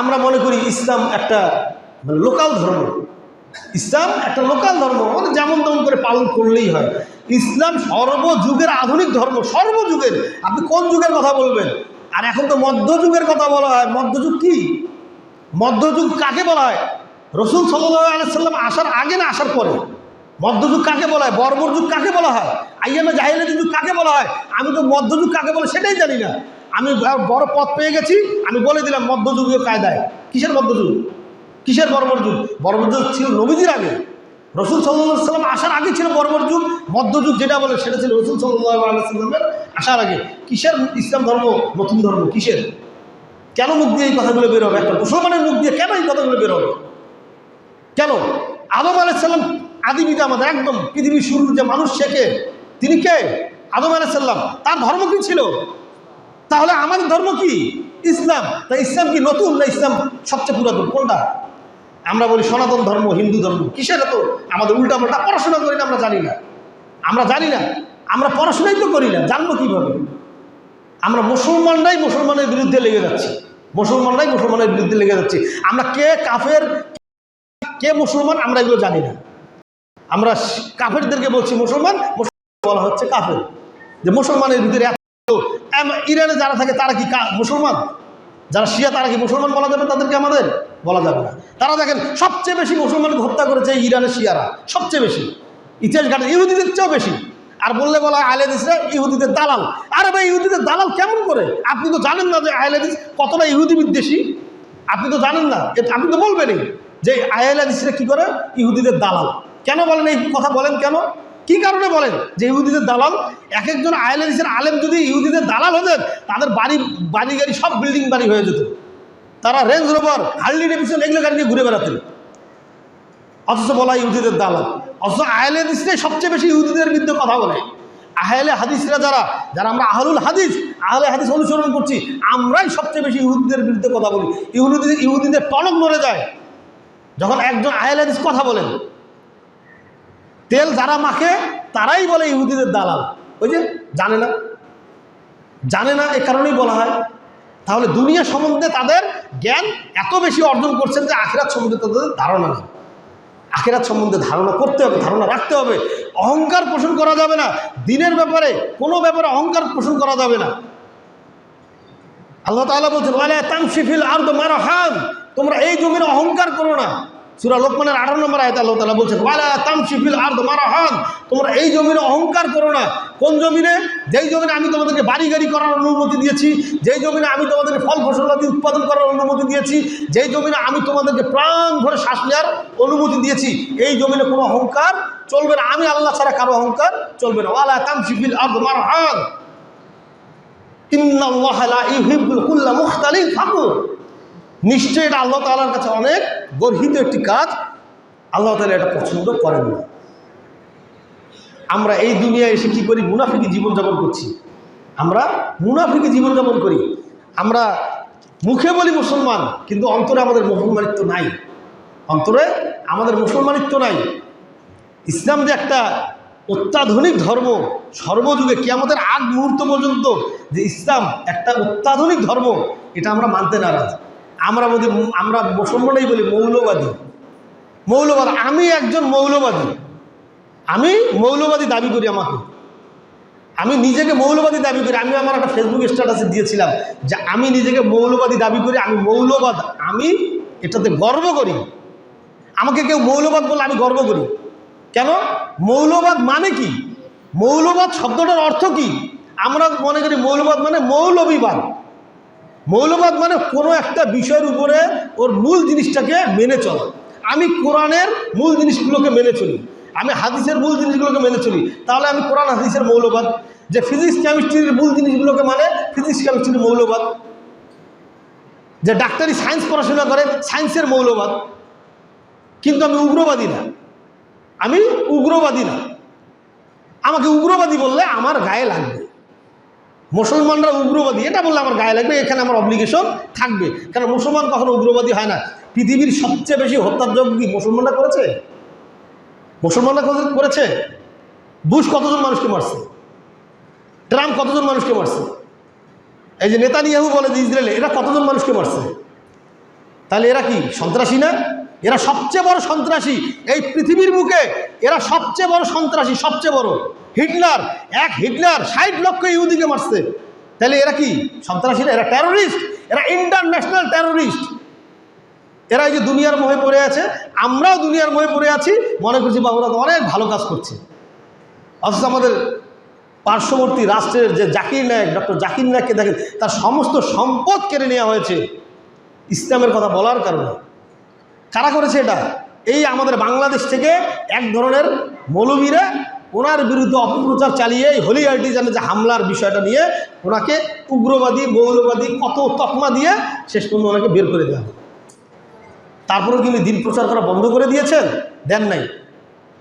আমরা মনে করি ইসলাম একটা লোকাল ধর্ম, ইসলাম একটা লোকাল ধর্ম, মানে যেমন তেমন করে পালন করলেই হয়। ইসলাম সর্বযুগের আধুনিক ধর্ম, সর্বযুগের। আপনি কোন যুগের কথা বলবেন? আর এখন তো মধ্যযুগের কথা বলা হয়। মধ্যযুগ কি? মধ্যযুগ কাকে বলা হয়? রসুল সাল্লাল্লাহু আলাইহি সাল্লাম আসার আগে না আসার পরে? মধ্যযুগ কাকে বলা হয়? বর্বর যুগ কাকে বলা হয়? আইয়ামে জাহিলিয়াত যুগ কাকে বলা হয়? আমি তো মধ্যযুগ কাকে বলে সেটাই জানি না। আমি বড় পথ পেয়ে গেছি, আমি বলে দিলাম মধ্যযুগীয় কায়দায়। কিসের মধ্যযুগ? কিসের বর্বর যুগ? বর্বর যুগ ছিল নবীজির আগে, রসুল সাল্লাল্লাহু আলাইহি সাল্লাম আসার আগে ছিল বর্বর যুগ। মধ্যযুগ যেটা বলে সেটা ছিল রসুল সাল্লাল্লাহু আলাইহি সাল্লামের আসার আগে। কিসের ইসলাম ধর্ম নতুন ধর্ম? কিসের? কেন মুখ দিয়ে এই কথাগুলো বের হবে? একটা মুসলমানের মুখ দিয়ে কেন এই কথাগুলো বের হবে? কেন? আদম আলাইহিস সালাম আদি পিতা আমাদের, একদম পৃথিবীর শুরুর যে মানুষ, শেখে তিনি কে? আদম আলাইহিস সালাম। তার ধর্ম কি ছিল? তাহলে আমাদের ধর্ম কি? ইসলাম। তাই ইসলাম কি নতুন না ইসলাম সবচেয়ে পুরাতন? কোনটা? আমরা বলি সনাতন ধর্ম, হিন্দু ধর্ম। কিসের? এত আমাদের উল্টা পাল্টা পড়াশোনা করি না, আমরা জানি না। আমরা জানি না, আমরা পড়াশোনাই তো করি না, জানবো কিভাবে? আমরা মুসলমানরাই মুসলমানের বিরুদ্ধে লেগে যাচ্ছি, মুসলমানরাই মুসলমানের বিরুদ্ধে লেগে যাচ্ছি। আমরা কে কাফের কে মুসলমান আমরা এগুলো জানি না। আমরা কাফেরদেরকে বলছি মুসলমান, বলা হচ্ছে কাফের। যে মুসলমানের ভিতরে এত, ইরানে যারা থাকে তারা কি মুসলমান? যারা শিয়া তারা কি মুসলমান বলা যাবে তাদেরকে? আমাদের বলা যাবে না। তারা দেখেন সবচেয়ে বেশি মুসলমানকে হত্যা করেছে ইরানের শিয়ারা, সবচেয়ে বেশি। ইতিহাস ঘাটে ইহুদিদের চেয়েও বেশি। আর বললে বলা হয় আহলে হাদিসরা ইহুদিদের দালাল। আরে ভাই, ইহুদিদের দালাল কেমন করে? আপনি তো জানেন না যে আহলে হাদিস কতটা ইহুদি বিদ্বেষী? আপনি তো জানেন না, আপনি তো বলবেনই যে আহলে হাদিসরা কি করে? ইহুদিদের দালাল। কেন বলেন এই কথা? বলেন কেন, কি কারণে বলেন যে ইহুদিদের দালাল? এক একজন আহলে হাদিসের আলেম যদি ইহুদিদের দালাল হতেন, তাদের বাড়ি গাড়ি সব বিল্ডিং বাড়ি হয়ে যেত। তারা রেঞ্জ রোভার, হার্লি ডেভিডসন এগুলো গাড়ি নিয়ে ঘুরে বেড়াতেন, অথচ বলা ইহুদিদের দালাল। অথচ আহলে হাদিসরাই সবচেয়ে বেশি ইহুদিদের বিরুদ্ধে কথা বলে। আহলে হাদিসরা যারা আমরা আহলুল হাদিস, আহলে হাদিস অনুসরণ করছি, আমরাই সবচেয়ে বেশি ইহুদিদের বিরুদ্ধে কথা বলি। ইহুদিদের টনক নড়ে যায় যখন একজন আহলে হাদিস কথা বলেন। তেল যারা মাখে তারাই বলে ইহুদিদের দালাল। ওই যে জানে না, এ কারণেই বলা হয়। তাহলে দুনিয়া সম্বন্ধে তাদের জ্ঞান এত বেশি অর্জন করছেন যে আখিরাত সম্বন্ধে তাদের ধারণা নেই। আখিরাত সম্বন্ধে ধারণা করতে হবে, ধারণা রাখতে হবে। অহংকার পোষণ করা যাবে না দিনের ব্যাপারে, কোনো ব্যাপারে অহংকার পোষণ করা যাবে না। আল্লাহ তাআলা বলছেন ওয়ালা তামশি ফিল আরদি মারহান, তোমরা এই জমিনে অহংকার করো না। সূরা লোকমানের 18 নম্বর আয়াতে আল্লাহ তাআলা বলছেন ওয়ালা তামশি ফিল আরদি মারহান, তোমরা এই জমিনে অহংকার করো না। কোন জমিনে? যেই জমিনে আমি তোমাদেরকে বাড়ি গাড়ি করার অনুমতি দিয়েছি, যেই জমিনে আমি তোমাদেরকে ফল ফসলাদি উৎপাদন করার অনুমতি দিয়েছি, যেই জমিনে আমি তোমাদেরকে প্রাণ ভরে শ্বাস নেওয়ার অনুমতি দিয়েছি, এই জমিনে কোনো অহংকার চলবে না। আমি আল্লাহ ছাড়া কারো অহংকার চলবে না। ওয়ালা তামশি ফিল আরদি মারহান ইন্নাল্লাহা লা ইউহিব্বু কুল্লা মুখতালিন ফাখুর। নিশ্চয়ই এটা আল্লাহ তাআলার কাছে অনেক গর্হিত একটি কাজ। আল্লাহ তাআলা এটা পছন্দ করেন না। আমরা এই দুনিয়ায় এসে কি করি? মুনাফিকি জীবনযাপন করছি। আমরা মুনাফিকি জীবনযাপন করি। আমরা মুখে বলি মুসলমান, কিন্তু অন্তরে আমাদের মুসলমানিত্ব নাই। অন্তরে আমাদের মুসলমানিত্ব নাই। ইসলাম যে একটা অত্যাধুনিক ধর্ম, সর্বযুগে কিয়ামতের আগ মুহূর্ত পর্যন্ত যে ইসলাম একটা অত্যাধুনিক ধর্ম, এটা আমরা মানতে নারাজ। আমরা মুসলমানই বলি মৌলবাদী। আমি একজন মৌলবাদী, আমি মৌলবাদী দাবি করি। আমি নিজেকে মৌলবাদী দাবি করি। আমি আমার একটা ফেসবুক স্ট্যাটাসে দিয়েছিলাম যে আমি নিজেকে মৌলবাদী দাবি করি, আমি মৌলবাদ, আমি এটাতে গর্ব করি। আমাকে কেউ মৌলবাদ বললে আমি গর্ব করি। কেন? মৌলবাদ মানে কি? মৌলবাদ শব্দটার অর্থ কি? আমরা মনে করি মৌলবাদ মানে মৌলবীবাদ। মৌলবাদ মানে কোনো একটা বিষয়ের উপরে ওর মূল জিনিসটাকে মেনে চলা। আমি কোরআনের মূল জিনিসগুলোকে মেনে চলি, আমি হাদিসের মূল জিনিসগুলোকে মেনে চলি, তাহলে আমি কোরআন হাদিসের মৌলবাদ। যে ফিজিক্স কেমিস্ট্রির মূল জিনিসগুলোকে মানে ফিজিক্স কেমিস্ট্রির মৌলবাদ। যে ডাক্তারি সায়েন্স পড়াশোনা করে সায়েন্সের মৌলবাদ। কিন্তু আমি উগ্রবাদী না, আমি উগ্রবাদী না। আমাকে উগ্রবাদী বললে আমার গায়ে লাগবে। মুসলমানরা উগ্রবাদী এটা বললে আমার গায়ে লাগবে, এখানে আমার অব্লিগেশন থাকবে। কারণ মুসলমান কখনো উগ্রবাদী হয় না। পৃথিবীর সবচেয়ে বেশি হত্যাযজ্ঞ কি মুসলমানরা করেছে? মুসলমানরা করেছে। বুশ কতজন মানুষকে মারছে? ট্রাম্প কতজন মানুষকে মারছে? এই যে নেতানিয়াহু বলে যে ইসরায়েলে, এরা কতজন মানুষকে মারছে? তাহলে এরা কি সন্ত্রাসী না? এরা সবচেয়ে বড় সন্ত্রাসী এই পৃথিবীর বুকে। এরা সবচেয়ে বড় সন্ত্রাসী, সবচেয়ে বড়। হিটলার 60 লক্ষ ইহুদিকে মারছে। তাহলে এরা কি সন্ত্রাসী না? এরা টেরোরিস্ট, এরা ইন্টারন্যাশনাল টেরোরিস্ট। এরা এই যে দুনিয়ার মোহে পড়ে আছে, আমরাও দুনিয়ার মোহে পড়ে আছি, মনে করছি বাবুরা তো অনেক ভালো কাজ করছে। অথচ আমাদের পার্শ্ববর্তী রাষ্ট্রের যে জাকির নায়েক, ডক্টর জাকির নায়েককে দেখেন, তার সমস্ত সম্পদ কেড়ে নেওয়া হয়েছে ইসলামের কথা বলার কারণে। কারা করেছে এটা? এই আমাদের বাংলাদেশ থেকে এক ধরনের মৌলবীরা ওনার বিরুদ্ধে অপপ্রচার চালিয়ে এই হোলি আর্টিজানে যে হামলার বিষয়টা নিয়ে ওনাকে উগ্রবাদী, মৌলবাদী কত তকমা দিয়ে শেষ পর্যন্ত ওনাকে বের করে দেওয়া। তারপরেও কিন্তু দিন প্রচার করা বন্ধ করে দিয়েছেন? দেন নাই।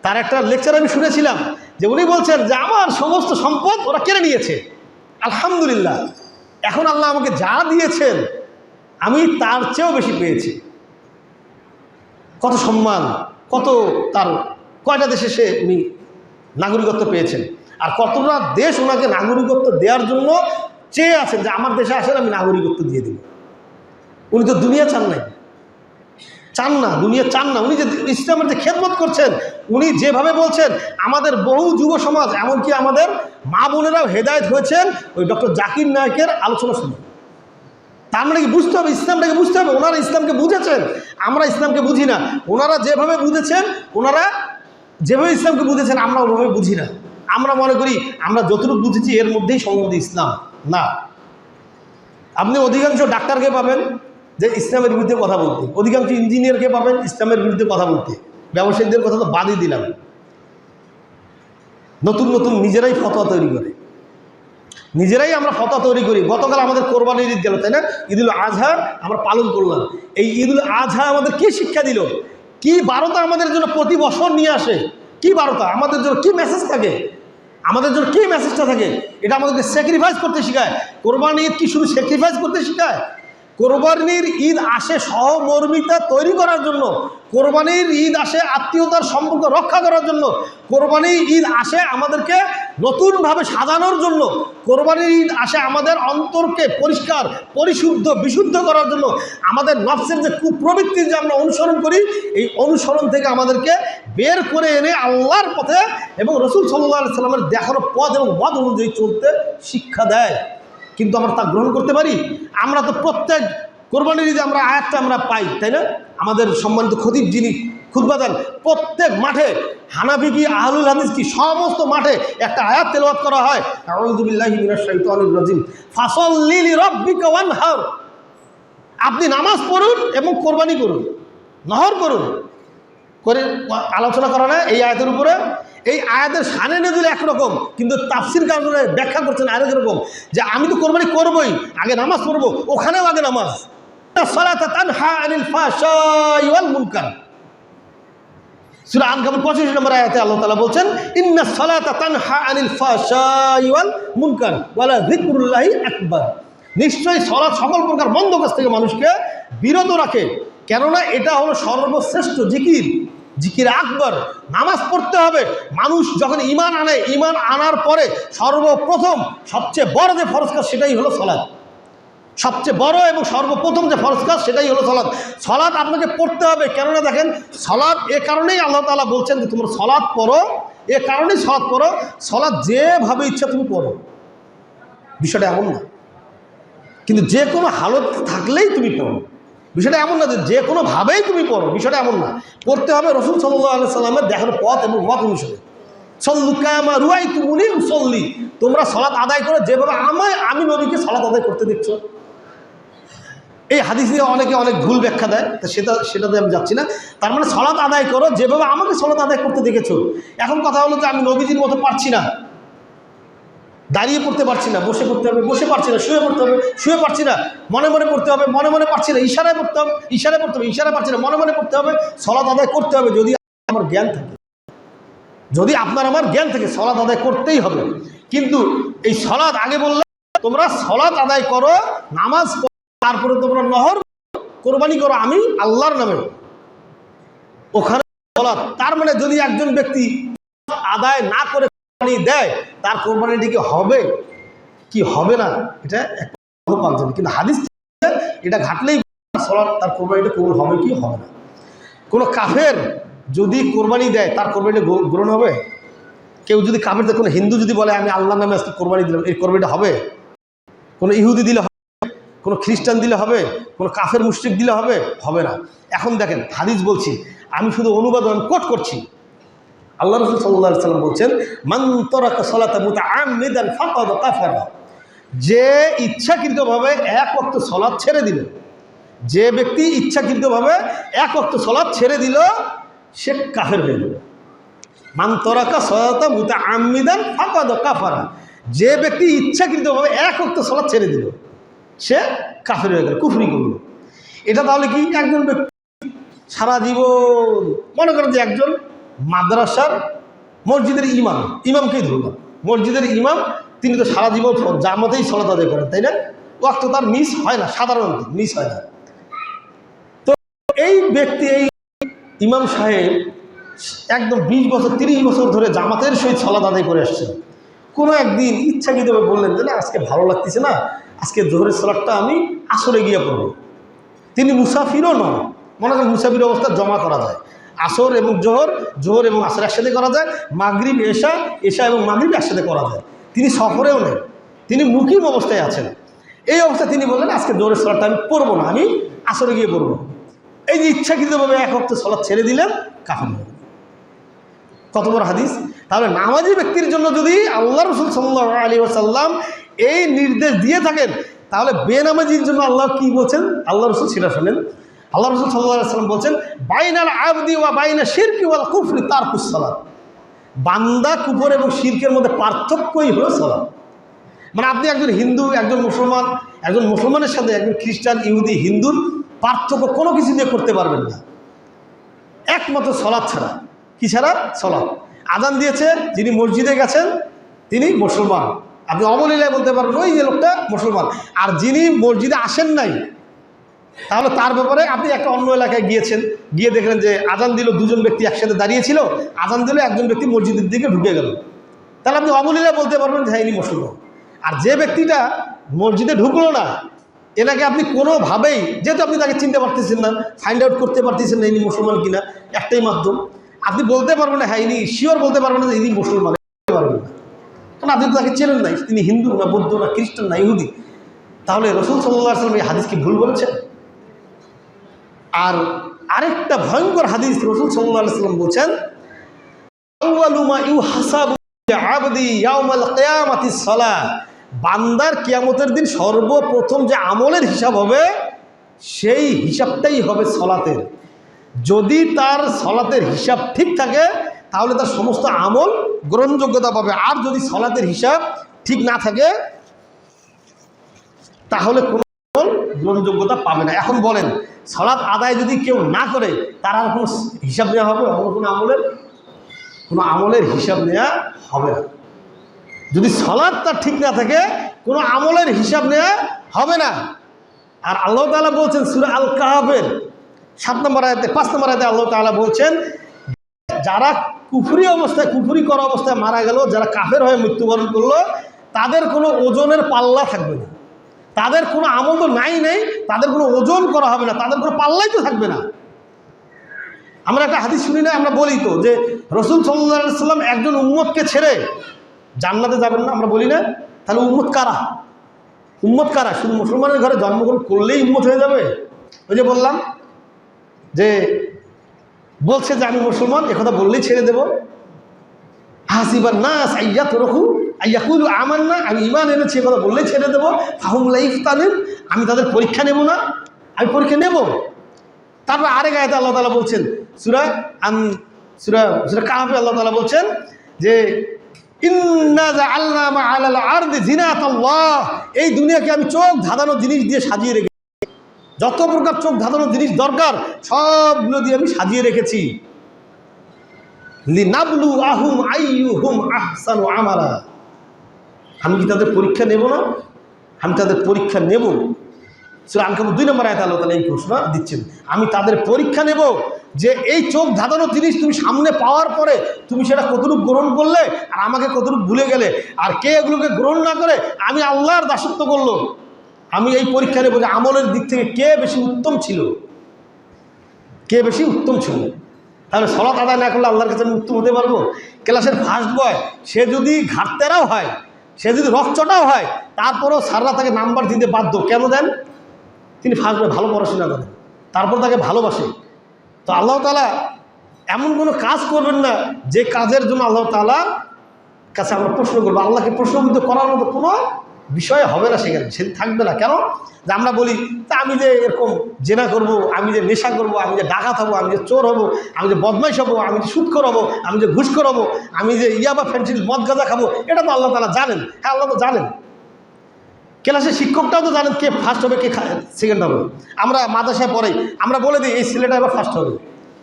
তার একটা লেকচার আমি শুনেছিলাম যে উনি বলছেন যে আমার সমস্ত সম্পদ ওরা কেড়ে নিয়েছে, আলহামদুলিল্লাহ, এখন আল্লাহ আমাকে যা দিয়েছেন আমি তার চেয়েও বেশি পেয়েছি। কত সম্মান, কত তার কয়টা দেশে সে উনি নাগরিকত্ব পেয়েছেন, আর কতটা দেশ ওনাকে নাগরিকত্ব দেওয়ার জন্য চেয়ে আছেন যে আমার দেশে আসেন আমি নাগরিকত্ব দিয়ে দিব। উনি তো দুনিয়া চান নাই, চান না, দুনিয়া চান না। উনি যে ইসলামের যে খেদমত করছেন, উনি যেভাবে বলছেন, আমাদের বহু যুব সমাজ এমনকি আমাদের মা বোনেরাও হেদায়েত হয়েছেন ওই ডক্টর জাকির নায়েকের আলোচনা শুনে। তার মানে কি বুঝতে হবে, ইসলামটাকে বুঝতে হবে। ওনারা ইসলামকে বুঝেছেন, আমরা ইসলামকে বুঝি না। ওনারা যেভাবে বুঝেছেন, ওনারা যেভাবে ইসলামকে বুঝেছেন আমরা ওভাবে বুঝি না। আমরা মনে করি আমরা যতটুকু বুঝেছি এর মধ্যেই সম্ভবত ইসলাম না। আপনি অধিকাংশ ডাক্তারকে পাবেন যে ইসলামের বিরুদ্ধে কথা বলতে, অধিকাংশ ইঞ্জিনিয়ারকে পাবেন ইসলামের বিরুদ্ধে কথা বলতে। ব্যবসায়ীদের কথা তো বাদই দিলাম, নতুন নতুন নিজেরাই ফতোয়া তৈরি করে, নিজেরাই আমরা ফতোয়া তৈরি করি। গতকাল আমাদের কোরবানির ঈদ গেল, তাই না? ঈদুল আজহা আমরা পালন করলাম। এই ঈদুল আজহা আমাদের কি শিক্ষা দিল, কি বারতা আমাদের জন্য প্রতি বছর নিয়ে আসে, কি বারতা আমাদের জন্য, কি মেসেজ থাকে আমাদের জন্য, কি মেসেজটা থাকে? এটা আমাদেরকে স্যাক্রিফাইস করতে শেখায়। কোরবানির ঈদ কি শুধু স্যাক্রিফাইস করতে শেখায়? কোরবানির ঈদ আসে সহমর্মিতা তৈরি করার জন্য, কোরবানির ঈদ আসে আত্মীয়তার সম্পর্ক রক্ষা করার জন্য, কোরবানির ঈদ আসে আমাদেরকে নতুনভাবে সাজানোর জন্য, কোরবানির ঈদ আসে আমাদের অন্তরকে পরিষ্কার, পরিশুদ্ধ, বিশুদ্ধ করার জন্য। আমাদের নফসের যে কুপ্রবৃত্তি যে আমরা অনুসরণ করি, এই অনুসরণ থেকে আমাদেরকে বের করে এনে আল্লাহর পথে এবং রসুল সাল্লাল্লাহু আলাইহি সাল্লামের দেখানো পথ এবং মত অনুযায়ী চলতে শিক্ষা দেয়। কিন্তু আমরা তা গ্রহণ করতে পারি? আমরা তো প্রত্যেক কোরবানির ঈদে আমরা আয়াতটা আমরা পাই, তাই না? আমাদের সম্মানিত খতিব যিনি খুতবা দেন, প্রত্যেক মাঠে হানাফি কি আহলুল হাদিস কি সমস্ত মাঠে একটা আয়াত তেলাওয়াত করা হয়, আউযু বিল্লাহি মিনাশ শাইতানির রাজিম, ফাসাল্লি লিরাব্বিকা ওয়ানহার। আপনি নামাজ পড়ুন এবং কোরবানি করুন, নহর করুন করে আলোচনা করা না এই আয়াতের উপরে। এই আয়াতের শানে নজুল একরকম, কিন্তু তাফসীর কারণে ব্যাখ্যা করছেন আরেক রকম, যে আমি তো কোরবানি করবই, আগে নামাজ পড়বো, ওখানেও আগে নামাজ। সালাতা তানহা আনিল ফাহশাই ওয়াল মুনকার, সূরা আনকাবুত 85 নম্বর আয়াতে আল্লাহ তাআলা বলছেন, ইন্নাস সালাতা তানহা আনিল ফাহশাই ওয়াল মুনকার ওয়ালা যিকরুল্লাহি আকবার। নিশ্চয়ই সালাত সকল প্রকার মন্দ কাজ থেকে মানুষকে বিরত রাখে, কেননা এটা হলো সর্বশ্রেষ্ঠ জিকির, জিকির আকবর। নামাজ পড়তে হবে। মানুষ যখন ঈমান আনে, ঈমান আনার পরে সর্বপ্রথম সবচেয়ে বড় যে ফরজ কাজ সেটাই হলো সালাত। সবচেয়ে বড় এবং সর্বপ্রথম যে ফরজ কাজ সেটাই হলো সালাত। সালাত আপনাকে পড়তে হবে, কেননা দেখেন সালাত এ কারণেই আল্লাহ তাআলা বলছেন যে তোমরা সালাত পড়ো, এ কারণেই সালাত পড়ো। সালাত যেভাবে ইচ্ছা তুমি পড়ো, বিষয়টা এমন না। কিন্তু যে কোনো হালত থাকলেই তুমি পড়ো, বিষয়টা এমন না। যে কোনোভাবেই তুমি পড়ো, বিষয়টা এমন না। পড়তে হবে রসুল সাল্লাল্লাহু আলাইহি সাল্লামের দেখানো পথ এবং মত অনুসারে। সল্লু কামা রুআইতুমুনি উসাল্লি, তোমরা সালাত আদায় করো যেভাবে আমি নবীকে সালাত আদায় করতে দেখছো। এই হাদিস নিয়ে অনেকে অনেক ভুল ব্যাখ্যা দেয়, তো সেটাতে আমি যাচ্ছি না। তার মানে সালাত আদায় করো যেভাবে আমাকে সালাত আদায় করতে দেখেছো। এখন কথা হলো যে আমি নবীজির মতো পারছি না, দাঁড়িয়ে পড়তে পারছি না, বসে পড়তে হবে, বসে পারছি না, শুয়ে পড়তে হবে, শুয়ে পারছি না, মনে মনে পড়তে হবে, মনে মনে পারছি না, ইশারায় পড়তে হবে, ইশারায় পড়তে হবে, ইশারায় পারছি না, মনে মনে পড়তে হবে। সালাত আদায় করতে হবে যদি আমার জ্ঞান থাকে, যদি আপনার আমার জ্ঞান থাকে সালাত আদায় করতেই হবে। কিন্তু এই সালাত আগে বললে তোমরা সালাত আদায় করো, নামাজ পড়ো, তারপরে তোমরা নহর কোরবানি করো আমি আল্লাহর নামে, ওখানে সালাত। তার মানে যদি একজন ব্যক্তি আদায় না করে কোরবানি দেয়, তার কোরবানিটি কি হবে কি হবে না এটা পাচ্ছেন। কিন্তু হাদিস এটা ঘাটলেই সলাৎ তার কোরবানিটা কবুল হবে কি হবে না। কোনো কাফের যদি কোরবানি দেয় তার কোরবানিটা গ্রহণ হবে? কেউ যদি কাফের, কোনো হিন্দু যদি বলে আমি আল্লাহর নামে আজকে কোরবানি দিলাম, এই কোরবানিটা হবে? কোনো ইহুদি দিলে হবে? কোনো খ্রিস্টান দিলে হবে? কোনো কাফের মুশরিক দিলে হবে? হবে না। এখন দেখেন হাদিস বলছি, আমি শুধু অনুবাদ কোট করছি। আল্লাহ রাসূল সাল্লাল্লাহু আলাইহি ওয়াসাল্লাম বলছেন, মান তারাকা সালাতা মুতাআম্মিদান ফাকাদ কাফারা। যে ইচ্ছাকৃতভাবে এক ওয়াক্ত সালাত ছেড়ে দিল, যে ব্যক্তি ইচ্ছাকৃতভাবে এক ওয়াক্ত সালাত ছেড়ে দিল, সে কাফের হয়ে গেল। মান তারাকা সালাতা মুতাআম্মিদান ফাকাদ কাফারা। যে ব্যক্তি ইচ্ছাকৃতভাবে এক ওয়াক্ত সালাত ছেড়ে দিল, সে কাফের হয়ে গেল, কুফরি করল। এটা তাহলে কি? একজন ব্যক্তি সারা জীবন, মনে করেন যে একজন মাদ্রাসার মসজিদের ইমামকেই ধরলাম, মসজিদের ইমাম, তিনি তো সারা জীবন জামাতেই সালাত আদায় করেন, তাই না? ওয়াক্ত তার মিস হয় না, সাধারণত মিস হয় না। তো এই ব্যক্তি, এই ইমাম সাহেব একদম 20 বছর 30 বছর ধরে জামাতের সহিত সালাত আদায় করে আসছেন। কোনো একদিন ইচ্ছাকৃতভাবে বললেন যে না, আজকে ভালো লাগতেছে না, আজকে জোহরের সালাতটা আমি আসরে গিয়ে পড়ব। তিনি মুসাফিরও নন, মনে করেন মুসাফির অবস্থা জমা করা যায়, আসর এবং জোহর এবং আসর একসাথে করা যায়, মাগরিব এশা এবং মাগরিব একসাথে করা যায়। তিনি সফরেও নেই, তিনি মুকিম অবস্থায় আছেন। এই অবস্থায় তিনি বললেন আজকে জোহরের সালাতটা আমি পড়বো না, আমি আসরে গিয়ে পড়ব। এই যে ইচ্ছাকৃতভাবে এক ওয়াক্ত সালাত ছেড়ে দিলেন, কাফের হলেন। কত বড় হাদিস! তাহলে নামাজি ব্যক্তির জন্য যদি আল্লাহ রাসূল সাল্লাল্লাহু আলাইহি ওয়াসাল্লাম এই নির্দেশ দিয়ে থাকেন, তাহলে বেনামাজির জন্য আল্লাহ কি বলছেন? আল্লাহ রাসূল সেটা শোনেন। আল্লাহ রাসূল সাল্লাল্লাহু আলাইহি ওয়াসাল্লাম বলছেন, বাইনাল আবদি ওয়া বাইনা শিরকি ওয়াল কুফরি তারকুস সালাত। বান্দা, কুফর এবং শিরকের মধ্যে পার্থক্যই হলো সালাত। মানে আপনি একজন হিন্দু, একজন মুসলমানের সাথে একজন খ্রিস্টান, ইহুদি, হিন্দুর পার্থক্য কোনো কিছু দিয়ে করতে পারবেন না, একমাত্র সালাত ছাড়া। কি ছাড়া? সালাত। আযান দিয়েছে, যিনি মসজিদে গেছেন তিনি মুসলমান, আপনি অবলীলায় বলতে পারবেন ওই যে লোকটা মুসলমান। আর যিনি মসজিদে আসেন নাই, তাহলে তার ব্যাপারে আপনি একটা অন্য এলাকায় গিয়েছেন, গিয়ে দেখলেন যে আযান দিল, দুজন ব্যক্তি একসাথে দাঁড়িয়েছিল, আযান দিল, একজন ব্যক্তি মসজিদের দিকে ঢুকে গেল, তাহলে আপনি অবলীলায় বলতে পারবেন যে হ্যাঁ ইনি মুসলমান। আর যে ব্যক্তিটা মসজিদে ঢুকলো না, এনাকে আপনি কোনোভাবেই, যেহেতু আপনি তাকে চিনতে পারতেছেন না, ফাইন্ড আউট করতে পারতেছেন না ইনি মুসলমান কিনা, একটাই মাধ্যম, আপনি বলতে পারবেন না হ্যাঁ ইনি শিওর, বলতে পারবেন না যে ইনি মুসলমান, পারবেন না, কারণ আপনি তো তাকে চেনেন নাই, তিনি হিন্দু না, বৌদ্ধ না, খ্রিস্টান না, ইহুদি। তাহলে রাসূল সাল্লাল্লাহু আলাইহি ওয়াসাল্লাম এই হাদিস কি ভুল বলেছেন? আর আরেকটা ভয়ঙ্কর হাদিস, রাসূল সাল্লাল্লাহু আলাইহি ওয়াসাল্লাম বলছেন, আউয়ালু মা ইউহাসাবু লিআবদি ইয়াউমাল কিয়ামাতিস সালাহ। বান্দার কিয়ামতের দিন সর্বপ্রথম যে আমলের হিসাব হবে, সেই হিসাবটাই হবে সালাতের। যদি তার সালাতের হিসাব ঠিক থাকে, তাহলে তার সমস্ত আমল গ্রহণযোগ্যতা পাবে। আর যদি সালাতের হিসাব ঠিক না থাকে, তাহলে কোনো আমল গ্রহণযোগ্যতা পাবে না। এখন বলেন, সালাত আদায় যদি কেউ না করে, তার আর কোনো হিসাব নেওয়া হবে? কোনো আমলের হিসাব নেওয়া হবে না। যদি সালাত তার ঠিক না থাকে, কোনো আমলের হিসাব নেওয়া হবে না। আর আল্লাহ তাআলা বলছেন সূরা আল কাহফের 7 নম্বর আয়াতে, 5 নম্বর আয়াতে আল্লাহ তাআলা বলছেন, যারা কুফরি করা অবস্থায় মারা গেল, যারা কাফের হয়ে মৃত্যুবরণ করলো, তাদের কোনো ওজনের পাল্লা থাকবে না, তাদের কোনো আমল তো নাই, তাদের কোনো ওজন করা হবে না, তাদের কোনো পাল্লাই তো থাকবে না। আমরা একটা হাদিস শুনি না, আমরা বলি তো যে রাসূল সাল্লাল্লাহু আলাইহি ওয়াসাল্লাম একজন উম্মতকে ছেড়ে জান্নাতে যাবেন না, আমরা বলি না? তাহলে উম্মত কারা? শুধু মুসলমানের ঘরে জন্মগ্রহণ করলেই উম্মত হয়ে যাবে? ওই যে বললাম যে বলছে যে আমি মুসলমান, একথা বললেই ছেড়ে দেব। হাসিবান নাস আইয়াতরাকু আইয়াকুলু আমান্না, আমি ঈমান এনেছি একথা বললেই ছেড়ে দেব। ফাহুম লা ইফতানুন, আমি তাদের পরীক্ষা নেব না? আমি পরীক্ষা নেব। তারপর আরেক আয়াতে আল্লাহ তাআলা বলছেন, সূরা কাহফে আল্লাহ তাআলা বলছেন যে ইন্না জাআলনা মা আলাল আরদি জিনাতাল্লাহ, এই দুনিয়াকে আমি চোখ ধাঁধানো জিনিস দিয়ে সাজিয়ে রেখেছি, যত প্রকার চোখ ধাঁধানো জিনিস দরকার সবগুলো দিয়ে আমি সাজিয়ে রেখেছি। লিনাবলু আহুম আইয়ুহুম আহসানু আমালা, আমি কি তাদের পরীক্ষা নেব না? আমি তাদের পরীক্ষা নেব। সূরা আনকাবুত 2 নম্বর আয়াতে আল্লাহ তাআলা এই ঘোষণা দিচ্ছেন, আমি তাদের পরীক্ষা নেব যে এই চোখ ধাঁধানো জিনিস তুমি সামনে পাওয়ার পরে তুমি সেটা কতটুকু গ্রহণ করলে আর আমাকে কতটুকু ভুলে গেলে। আর কে এগুলোকে গ্রহণ না করে আমি আল্লাহর দাসত্ব করলো, আমি এই পরীক্ষা নেব যে আমলের দিক থেকে কে বেশি উত্তম ছিল, কে বেশি উত্তম ছিল। তাহলে সালাত আদায় না করলে আল্লাহর কাছে আমি উত্তম হতে পারবো? ক্লাসের ফার্স্ট বয় সে যদি ঘাটতেরাও হয়, সে যদি রকচটাও হয়, তারপরেও স্যাররা তাকে নাম্বার দিতে বাধ্য। কেন দেন? তিনি ফার্স্ট বয়, ভালো পড়াশোনা করেন, তারপর তাকে ভালোবাসে। তো আল্লাহ তাআলা এমন কোনো কাজ করবেন না যে কাজের জন্য আল্লাহ তাআলা কাছে আমরা প্রশ্ন করবো। আল্লাহকে প্রশ্নবিদ্ধ করার মতো কোনো বিষয় হবে না, সেখানে সে থাকবে না। কেন? যে আমরা বলি তা আমি যে এরকম জেনা করব, আমি যে নেশা করব, আমি যে ডাকাত হবো, আমি যে চোর হবো, আমি যে বদমাইশ হবো, আমি যে সুদখোর হবো, আমি যে ঘুষখোর হবো, আমি যে ইয়াবা ফেন্সিল মদ গাঁজা খাবো, এটা তো আল্লাহ তাআলা জানেন। হ্যাঁ, আল্লাহ তো জানেন। ক্লাসের শিক্ষকটাও তো জানেন কে ফার্স্ট হবে, কে সেকেন্ড হবে। আমরা মাদ্রাসায় পড়াই, আমরা বলে দিই এই ছেলেটা এবার ফার্স্ট হবে,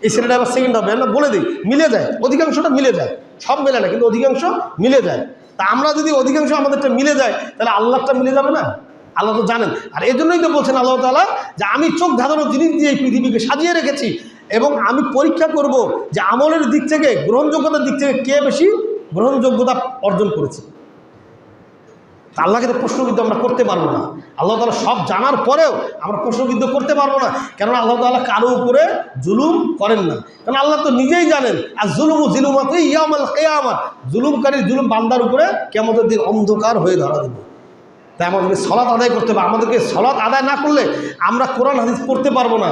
এই ছেলেটা এবার সেকেন্ড হবে, আমরা বলে দিই, মিলে যায়, অধিকাংশটা মিলে যায়। সব মেলে না, কিন্তু অধিকাংশ মিলে যায়। তা আমরা যদি অধিকাংশ আমাদেরটা মিলে যায়, তাহলে আল্লাহটা মিলে যাবে না? আল্লাহ তো জানেন। আর এই জন্যই তো বলছেন আল্লাহ তাআলা যে আমি চোখ ধাঁধানো জিনিস দিয়ে এই পৃথিবীকে সাজিয়ে রেখেছি এবং আমি পরীক্ষা করব যে আমলের দিক থেকে, গ্রহণযোগ্যতার দিক থেকে কে বেশি গ্রহণযোগ্যতা অর্জন করেছে। আল্লাহকে তো প্রশ্নবিদ্ধ আমরা করতে পারবো না। আল্লাহ তাআলা সব জানার পরেও আমরা প্রশ্নবিদ্ধ করতে পারবো না, কেননা আল্লাহ তাআলা কারো উপরে জুলুম করেন না। কারণ আল্লাহ তো নিজেই জানেন আর জুলুমু জিলুমাতি ইয়াউমাল কিয়ামা, জুলুমকারীর জুলুম বান্দার উপরে কিয়ামতের দিন অন্ধকার হয়ে ধরা দেবে। তাই আমাদেরকে সালাত আদায় করতে হবে। আমাদেরকে সালাত আদায় না করলে আমরা কোরআন হাদিস পড়তে পারবো না।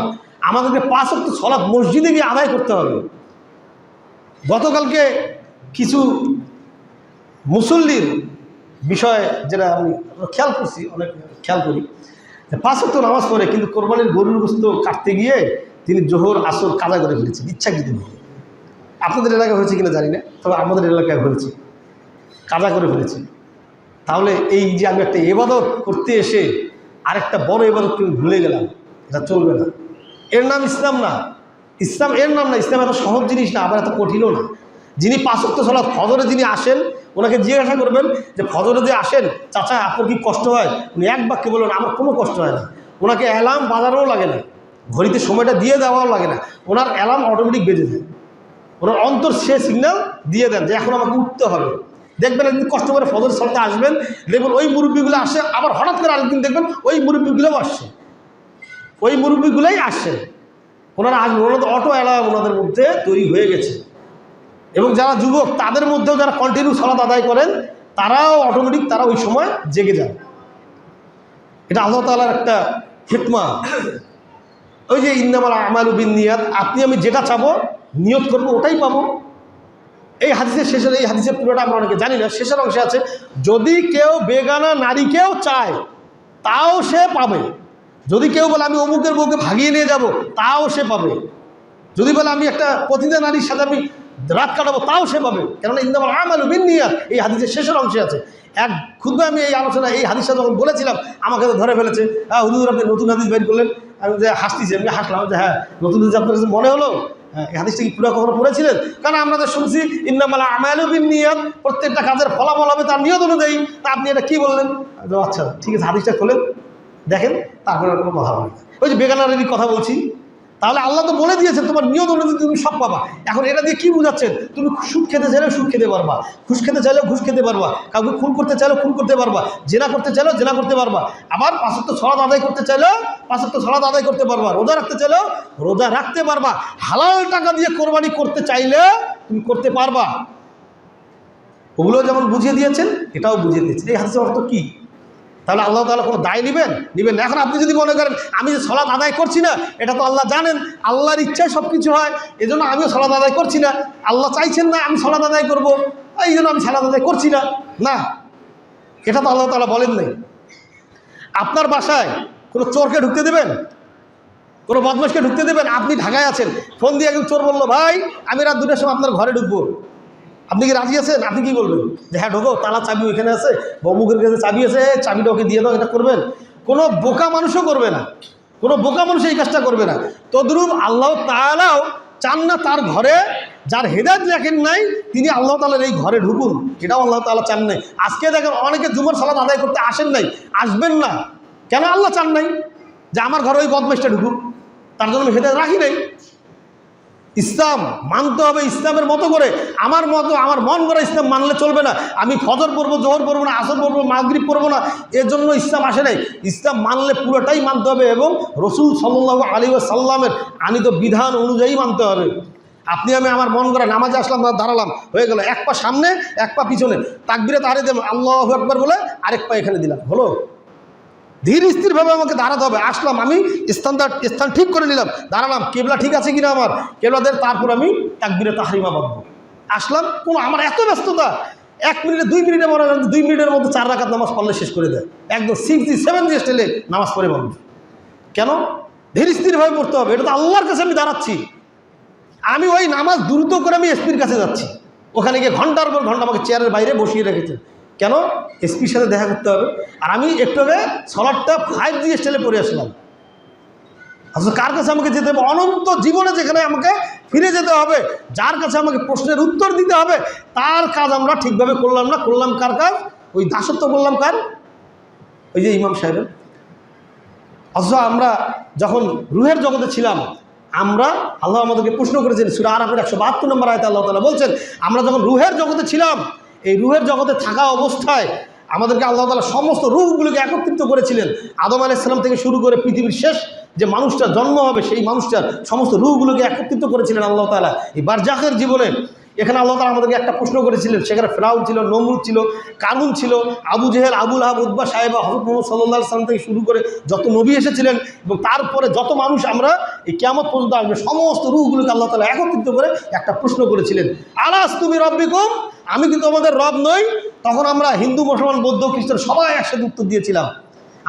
আমাদেরকে 5 ওয়াক্ত সালাত মসজিদে গিয়ে আদায় করতে হবে। গতকালকে কিছু মুসল্লির বিষয় যেটা আমি খেয়াল করছি, অনেক খেয়াল করি, 5 ওয়াক্ত নামাজ পড়ে কিন্তু কোরবানির গরুর গোশত কাটতে গিয়ে তিনি জোহর আসর কাজা করে ফেলেছেন ইচ্ছাকৃতভাবে। আপনাদের এলাকায় হয়েছে কিনা জানি না, তবে আমাদের এলাকায় হয়েছে, কাজা করে ফেলেছে। তাহলে এই যে আমি একটা ইবাদত করতে এসে আরেকটা বড় ইবাদত কিন্তু ভুলে গেলাম, এটা চলবে না। এর নাম ইসলাম না, ইসলাম এর নাম না। ইসলাম এত সহজ জিনিস না, আবার এত কঠিনও না। যিনি 5 ওয়াক্ত সালাত ফজরে যিনি আসেন, ওনাকে জিজ্ঞাসা করবেন যে ফজরে যে আসেন চাচা আপনার কি কষ্ট হয়? উনি এক বাক্যে বলবেন আমার কোনো কষ্ট হয় না। ওনাকে অ্যালার্ম বাজানোও লাগে না, ঘড়িতে সময়টা দিয়ে দেওয়াও লাগে না, ওনার অ্যালার্ম অটোমেটিক বেজে যায়। ওনার অন্তর সে সিগন্যাল দিয়ে দেন যে এখন আমাকে উঠতে হবে। দেখবেন একদিন কষ্ট করে ফজর সালাতে আসবেন, দেখবেন ওই মুরব্বীগুলো আসে, আবার হঠাৎ করে আরেকদিন দেখবেন ওই মুরব্বীগুলোও আসছে, ওই মুরব্বীগুলোই আসছে। ওনারা আসবেন, ওনাদের অটো অ্যালার্ম ওনাদের মধ্যে তৈরি হয়ে গেছে। এবং যারা যুবক তাদের মধ্যেও যারা কন্টিনিউ সালাত আদায় করেন তারাও অটোমেটিক তারা ওই সময় জেগে যায়। এটা আল্লাহ তাআলার একটা হিকমা। ওই যে ইন্নামাল আমালু বিন্নিয়াত, আপনি আমি যেটা চাবো নিয়ত করবো ওটাই পাবো। এই হাদিসের শেষের, এই হাদিসের পুরোটা আমরা অনেকে জানি না, শেষের অংশে আছে যদি কেউ বেগানা নারীকেও চায় তাও সে পাবে। যদি কেউ বলে আমি অমুকের বউকে ভাগিয়ে নিয়ে যাব তাও সে পাবে। যদি বলে আমি একটা পতিতা নারীর সাথে আমি রাত কাটাবো তাও সে পাবে। কেননা ইন্নামাল আমালু বিন্নিয়াত এই হাদিসের শেষের অংশে আছে। এক খুতবায় আমি এই আলোচনা এই হাদিসটা যখন বলেছিলাম আমাকে তো ধরে ফেলেছে, হ্যাঁ হুজুর আপনি নতুন হাদিস বের করলেন। আমি যে হাসতেছি, আমি হাসলাম যে হ্যাঁ নতুন হাদিস আপনার কাছে মনে হলো। হ্যাঁ, এই হাদিসটা কি পুরো কখনো পড়েছিলেন? কারণ আমরা তো শুনছি ইন্নামাল আমালু বিন্নিয়াত, প্রত্যেকটা কাজের ফলাফল হবে তার নিয়ত অনুযায়ী। তা আপনি এটা কি বললেন? আচ্ছা ঠিক আছে, হাদিসটা খোলেন দেখেন, তারপরে কোনো কথা বলি। ওই যে বেগানারেরই কথা বলছি। তাহলে আল্লাহ তো বলে দিয়েছেন তোমার নিয়ত অনুযায়ী তুমি সব পাবা। এখন এটা দিয়ে কি বুঝাচ্ছেন? তুমি সুদ খেতে চাইলেও সুদ খেতে পারবা, ঘুষ খেতে চাইলেও ঘুষ খেতে পারবা, কাউকে খুন করতে চাইলেও খুন করতে পারবা, জেনা করতে চাইলেও জেনা করতে পারবা, আবার 5 ওয়াক্ত সালাত আদায় করতে চাইলেও 5 ওয়াক্ত সালাত আদায় করতে পারবা, রোজা রাখতে চাইলেও রোজা রাখতে পারবা, হালাল টাকা দিয়ে কোরবানি করতে চাইলে তুমি করতে পারবা। ওগুলো যেমন বুঝিয়ে দিয়েছেন এটাও বুঝিয়ে দিয়েছেন। এই হাদিসের অর্থ কি? তাহলে আল্লাহ তাআলা কোনো দায় নেবেন না। এখন আপনি যদি মনে করেন আমি যে সালাত আদায় করছি না, এটা তো আল্লাহ জানেন, আল্লাহর ইচ্ছায় সব কিছু হয়, এজন্য আমিও সালাত আদায় করছি না, আল্লাহ চাইছেন না আমি সালাত আদায় করব, এই জন্য আমি সালাত আদায় করছি না। না, এটা তো আল্লাহ তাআলা বলেন নাই। আপনার বাসায় কোনো চোরকে ঢুকতে দেবেন? কোনো বদমাশকে ঢুকতে দেবেন? আপনি ঢাকায় আছেন, ফোন দিয়ে একজন চোর বললো ভাই আমি রাত 2টার সময় আপনার ঘরে ঢুকবো, আপনি কি রাজি আছেন? আপনি কি বলবেন? যে হ্যাঁ ঢোকো, তালা চাবি ওইখানে আছে, বমুকের কাছে চাবি আছে, চাবিটা ওকে দিয়ে দাও, এটা করবেন? কোনো বোকা মানুষও করবে না, কোনো বোকা মানুষ এই কাজটা করবে না। তদ্রুপ আল্লাহ তাআলাও চান না তার ঘরে যার হেদায়েত লেখেন নাই তিনি আল্লাহ তাআলার এই ঘরে ঢুকুন, এটাও আল্লাহ তাআলা চান নাই। আজকে দেখেন অনেকে জুমার সালাত আদায় করতে আসেন নাই, আসবেন না কেন? আল্লাহ চান নাই যে আমার ঘরে ওই বদমাইশটা ঢুকুক, তার জন্য হেদায়েত রাখি নাই। ইসলাম মানতে হবে ইসলামের মতো করে, আমার মতো আমার মন করা ইসলাম মানলে চলবে না। আমি ফজর পড়বো, জোহর পড়বো না, আসর পড়বো, মাগরিব পড়বো না, এর জন্য ইসলাম আসে নাই। ইসলাম মানলে পুরোটাই মানতে হবে এবং রসুল সাল্লাল্লাহু আলাইহি ওয়াসাল্লামের আনিত বিধান অনুযায়ী মানতে হবে। আপনি আমি আমার মন করা নামাজে আসলাম, দাঁড়ালাম, হয়ে গেল, এক পা সামনে এক পা পিছনে, তাকবীরে তাহারে দিলাম, আল্লাহু আকবার বলে আরেক পা এখানে দিলাম, হলো? ধীর স্থিরভাবে আমাকে দাঁড়াতে হবে। আসলাম, আমি স্থান ঠিক করে নিলাম, দাঁড়ালাম, কেবলা ঠিক আছে কিনা আমার, কেবলাদের, তারপর আমি তাকবীরে তাহরিমা বাঁধবো। আসলাম, কোনো আমার এত ব্যস্ততা, 1 মিনিটে 2 মিনিটে মনে হয় 2 মিনিটের মধ্যে 4 রাকাত নামাজ পড়লে শেষ করে দেয়, একদম 6G 7G স্টাইলে নামাজ পড়ে মানুষ। কেন? ধীর স্থিরভাবে পড়তে হবে। এটা তো আল্লাহর কাছে আমি দাঁড়াচ্ছি, আমি ওই নামাজ দ্রুত করে আমি এসপির কাছে যাচ্ছি, ওখানে গিয়ে ঘন্টার পর ঘন্টা আমাকে চেয়ারের বাইরে বসিয়ে রেখেছে। কেন? এসপির সাথে দেখা করতে হবে। আর আমি একটু আগে সলাটটা 5G স্টাইলে পড়ে আসলাম। আসলে কার কাছে আমাকে যেতে হবে? অনন্ত জীবনে যেখানে আমাকে ফিরে যেতে হবে, যার কাছে আমাকে প্রশ্নের উত্তর দিতে হবে, তার কাজ আমরা ঠিকভাবে করলাম না। করলাম কার কাজ? ওই দাসত্ব করলাম কার? ওই যে ইমাম সাহেবের। অথচ আমরা যখন রুহের জগতে ছিলাম, আমরা, আল্লাহ আমাদেরকে প্রশ্ন করেছেন সূরা আরাফের 172 নম্বর আয়াতে আল্লাহ তাআলা বলছেন, আমরা যখন রুহের জগতে ছিলাম, এই রুহের জগতে থাকা অবস্থায় আমাদেরকে আল্লাহ তাআলা সমস্ত রূহগুলোকে একত্রিত করেছিলেন। আদম আলাইহিস সালাম থেকে শুরু করে পৃথিবীর শেষ যে মানুষটা জন্ম হবে, সেই মানুষটার সমস্ত রূহগুলোকে একত্রিত করেছিলেন আল্লাহ তাআলা এই বারজাখের জীবনে। এখানে আল্লাহ তাআলা আমাদেরকে একটা প্রশ্ন করেছিলেন, সেখানে ফেরাউন ছিল, নমরুদ ছিল, কারুন ছিল, আবু জেহেল, আবু লাহাব, উতবা, সাহেবা, হযরত মুহাম্মদ সাল্লাল্লাহু আলাইহি ওয়াসাল্লাম থেকে শুরু করে যত নবী এসেছিলেন এবং তারপরে যত মানুষ আমরা এই কিয়ামত পর্যন্ত আসবে, সমস্ত রূহগুলোকে আল্লাহ তাআলা একত্রিত করে একটা প্রশ্ন করেছিলেন, আলাস্তু বিরাব্বিকুম, আমি কি তোমাদের রব নই? তখন আমরা হিন্দু, মুসলমান, বৌদ্ধ, খ্রিস্টান সবাই একসাথে উত্তর দিয়েছিলাম।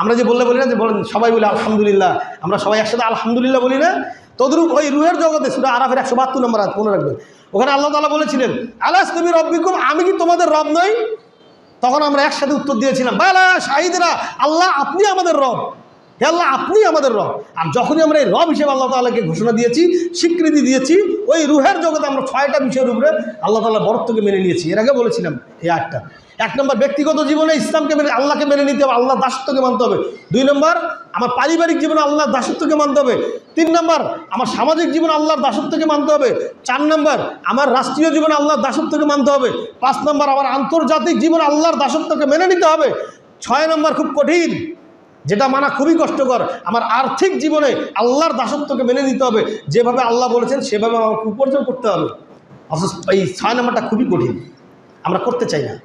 আমরা যে বলি না, যে বলেন সবাই বলে আলহামদুলিল্লাহ, আমরা সবাই একসাথে আলহামদুলিল্লাহ বলি না? তদ্রূপ ওই রুহের জগতে সূরা আরাফের 172 নম্বর আয়াত মনে রাখবেন, ওখানে আল্লাহ তাআলা বলেছিলেন, আলাস্তু বিরাব্বিকুম, আমি কি তোমাদের রব নই? তখন আমরা একসাথে উত্তর দিয়েছিলাম, বালা শাহিদরা, আল্লাহ আপনি আমাদের রব, হে আল্লাহ আপনি আমাদের রব। আর যখনই আমরা এই রব হিসেবে আল্লাহ তাআলাকে ঘোষণা দিয়েছি, স্বীকৃতি দিয়েছি, ওই রুহের জগতে আমরা 6টা বিষয়ের উপরে আল্লাহ তাআলার বরত্বকে মেনে নিয়েছি। এর আগে বলেছিলাম এই আয়াতটা। 1 নম্বর, ব্যক্তিগত জীবনে ইসলামকে মেনে, আল্লাহকে মেনে নিতে হবে, আল্লাহর দাসত্বকে মানতে হবে। 2 নম্বর, আমার পারিবারিক জীবনে আল্লাহর দাসত্বকে মানতে হবে। 3 নম্বর, আমার সামাজিক জীবনে আল্লাহর দাসত্বকে মানতে হবে। 4 নম্বর, আমার রাষ্ট্রীয় জীবনে আল্লাহর দাসত্বকে মানতে হবে। 5 নম্বর, আমার আন্তর্জাতিক জীবনে আল্লাহর দাসত্বকে মেনে নিতে হবে। 6 নম্বর, খুব কঠিন, যেটা মানা খুবই কষ্টকর, আমার আর্থিক জীবনে আল্লাহর দাসত্বকে মেনে নিতে হবে, যেভাবে আল্লাহ বলেছেন সেভাবে আমাকে উপার্জন করতে হবে। অথচ এই 6 নম্বরটা খুবই কঠিন, আমরা করতে চাই না,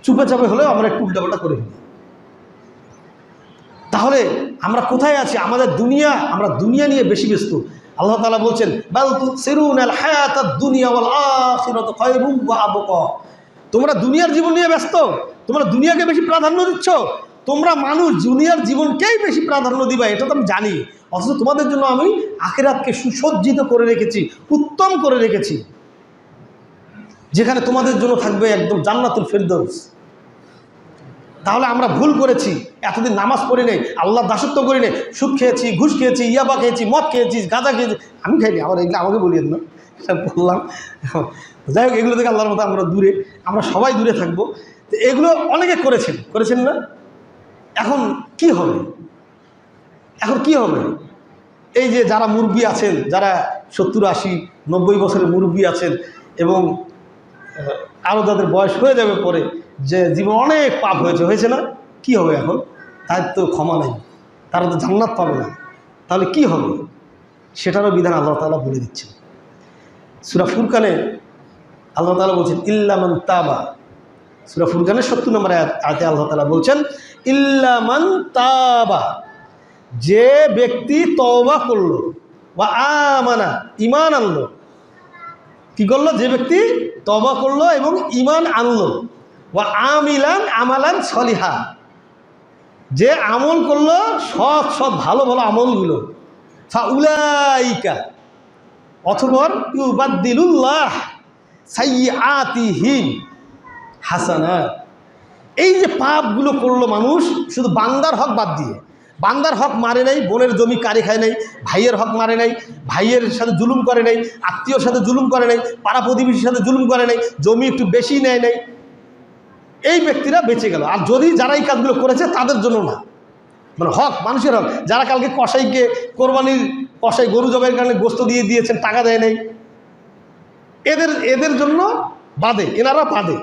চুপে চাপে হলেও আমরা একটু উল্টাপাল্টা করে ফেলি। তাহলে আমরা কোথায় আছি? আমাদের দুনিয়া, আমরা দুনিয়া নিয়ে বেশি ব্যস্ত। আল্লাহ তাআলা বলছেন, বাল তুসিরুনাল হায়াতাদ দুনিয়া ওয়াল আখিরাতু খায়রুম ওয়া আবকা। তোমরা দুনিয়ার জীবন নিয়ে ব্যস্ত, তোমরা দুনিয়াকে বেশি প্রাধান্য দিচ্ছ, তোমরা মানুষ দুনিয়ার জীবনকেই বেশি প্রাধান্য দিবা, এটা তো আমি জানি। অথচ তোমাদের জন্য আমি আখিরাতকে সুসজ্জিত করে রেখেছি, উত্তম করে রেখেছি, যেখানে তোমাদের জন্য থাকবে একদম জান্নাতুল ফেরদৌস। তাহলে আমরা ভুল করেছি, এতদিন নামাজ পড়ি নেই, আল্লাহর দাসত্ব করি নেই, সুদ খেয়েছি, ঘুষ খেয়েছি, ইয়াবা খেয়েছি, মদ খেয়েছি, গাঁজা খেয়েছি। আমি খাইনি, আমার এগুলো আমাকে বলিয়েন না, বললাম। যাই হোক, এগুলো থেকে আল্লাহর মতো আমরা দূরে, আমরা সবাই দূরে থাকবো। তো এগুলো অনেকে করেছেন না? এখন কি হবে? এখন কি হবে? এই যে যারা মুরব্বী আছেন, যারা 70, 80, 90 বছরের মুরব্বী আছেন এবং আরও তাদের বয়স হয়ে যাবে পরে, যে জীবন অনেক পাপ হয়েছে না, কি হবে এখন? তার তো ক্ষমা নেই, তারা তো জান্নাত পাবে না। তাহলে কি হবে? সেটারও বিধান আল্লাহ তাআলা বলে দিচ্ছেন। সূরা ফুরকানে আল্লাহ তাআলা বলছেন, ইল্লা মান তাবা। সূরা ফুরকানের 70 নম্বর আয়াতে আল্লাহ তাআলা বলছেন, ইল্লা মান তাবা, যে ব্যক্তি তওবা করলো, ওয়া আমানা, ঈমান আনলো। কি করলো? যে ব্যক্তি তওবা করলো এবং ঈমান আনলো, ওয়া আমিলান আমালান সলিহা, যে আমল করলো সৎ সৎ ভালো ভালো আমলগুলো, ফাউলাইকা, অথবা ইউবাদদিলুল্লাহ সাইয়্যাতিহিম হাসানাত। এই যে পাপগুলো করলো মানুষ, শুধু বান্দার হক বাদ দিয়ে, বান্দার হক মারে নাই, বোনের জমি কারি খায় নাই, ভাইয়ের হক মারে নাই, ভাইয়ের সাথে জুলুম করে নাই, আত্মীয়র সাথে জুলুম করে নাই, পাড়া প্রতিবেশীর সাথে জুলুম করে নাই, জমি একটু বেশি নেয় নাই, এই ব্যক্তিরা বেঁচে গেল। আর যদি যারা এই কাজগুলো করেছে তাদের জন্য না, মানে হক, মানুষের হক, যারা কালকে কসাইকে কোরবানির, কসাই গরু জবাইয়ের কারণে গোস্ত দিয়ে দিয়েছেন, টাকা দেয় নাই, এদের জন্য বাদে, এনারা বাদে।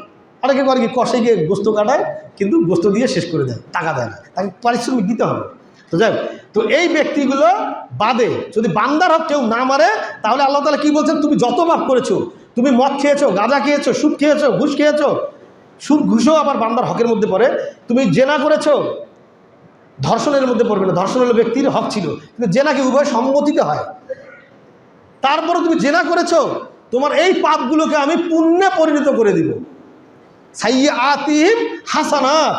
অনেকে করে কি কষে গিয়ে গোস্ত কাটায়, কিন্তু গোস্ত দিয়ে শেষ করে দেয়, টাকা দেয় না, তাকে পারিশ্রমিক দিতে হবে। তো যাই হোক, তো এই ব্যক্তিগুলো বাদে যদি বান্দার হক কেউ না মারে, তাহলে আল্লাহ তাআলা কি বলছেন, তুমি যত পাপ করেছো, তুমি মদ খেয়েছো, গাঁজা খেয়েছো, সুদ খেয়েছো, ঘুষ খেয়েছো, সুদ ঘুষও আবার বান্দার হকের মধ্যে পড়ে, তুমি জেনা করেছো, ধর্ষণের মধ্যে পড়বে না, ধর্ষণ হলো ব্যক্তির হক ছিল, কিন্তু জেনাকে উভয় সম্মতিতে হয়। তারপরে তুমি জেনা করেছো, তোমার এই পাপগুলোকে আমি পুণ্যে পরিণত করে দিব, সাইয়্যাতিহিম হাসানাত,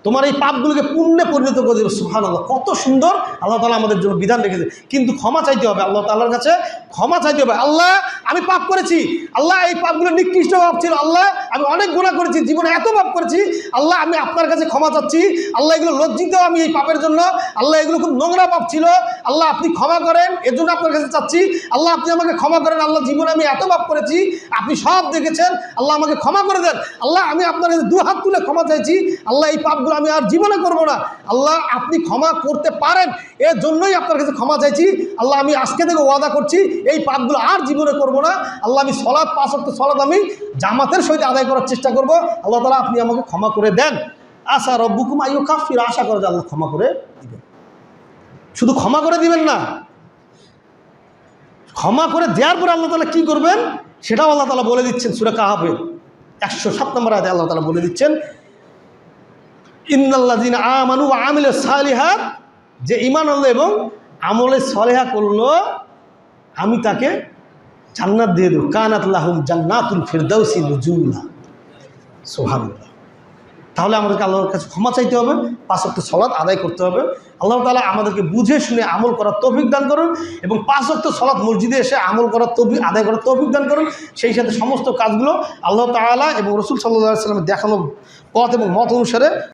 তোমার এই পাপগুলোকে পুণ্যে পরিণত করে দেবে। সুবহানাল্লাহ, কত সুন্দর আল্লাহ তাআলা আমাদের জন্য বিধান রেখেছে। কিন্তু ক্ষমা চাইতে হবে আল্লাহ তাআলার কাছে, ক্ষমা চাইতে হবে। আল্লাহ, আমি পাপ করেছি, আল্লাহ এই পাপগুলো নিকৃষ্ট পাপ ছিল, আল্লাহ আমি অনেক গুনাহ করেছি, জীবনে এত পাপ করেছি, আল্লাহ আমি আপনার কাছে ক্ষমা চাচ্ছি, আল্লাহ এগুলো লজ্জিত আমি এই পাপের জন্য, আল্লাহ এগুলো খুব নোংরা পাপ ছিল, আল্লাহ আপনি ক্ষমা করেন, এর জন্য আপনার কাছে চাচ্ছি, আল্লাহ আপনি আমাকে ক্ষমা করেন, আল্লাহ জীবনে আমি এত পাপ করেছি, আপনি সব দেখেছেন, আল্লাহ আমাকে ক্ষমা করে দেন, আল্লাহ আমি আপনার কাছে দু হাত তুলে ক্ষমা চাইছি, আল্লাহ এই পাপগুলো আমি আর জীবনে করবো না, আল্লাহ আপনি ক্ষমা করতে পারেন, এর জন্যই আপনার কাছে ক্ষমা চাইছি, আল্লাহ আমি আজকে থেকে ওয়াদা করছি এই পাপগুলো আর জীবনে করবো না, আল্লাহ আমি সালাত 5 ওয়াক্ত সালাত আমি জামাতের সহিত আদায় করার চেষ্টা করব, আল্লাহ তাআলা আপনি আমাকে ক্ষমা করে দেন। আসা রব্বুকুম আইয়ুকাফির, আশা করে যে আল্লাহ ক্ষমা করে দিবেন। শুধু ক্ষমা করে দিবেন না, ক্ষমা করে দেওয়ার পরে আল্লাহ তাআলা কি করবেন সেটাও আল্লাহ তাআলা বলে দিচ্ছেন। সূরা কাহফের 107 নম্বর আয়াতে আল্লাহ তাআলা বলে দিচ্ছেন, ইন্নাল্লাযীনা আমানু ওয়া আমিলুস সালিহাত, যে ঈমান আনলো এবং আমলে সালেহা করলো, আমি তাকে জান্নাত দিয়ে দেব, কানাত লাহুম জান্নাতুল ফিরদাউসি নুজুলা। সুবহানাল্লাহ। তাহলে আমাদেরকে আল্লাহর কাছে ক্ষমা চাইতে হবে, 5 ওয়াক্ত সালাত আদায় করতে হবে। আল্লাহ তাআলা আমাদেরকে বুঝে শুনে আমল করার তৌফিক দান করুন, এবং 5 ওয়াক্ত সালাত মসজিদে এসে আমল করার তৌফিক, আদায় করার তৌফিক দান করুন। সেই সাথে সমস্ত কাজগুলো আল্লাহ তাআলা এবং রাসূল সাল্লাল্লাহু আলাইহি ওয়াসাল্লামের দেখানো পথ এবং মত অনুসারে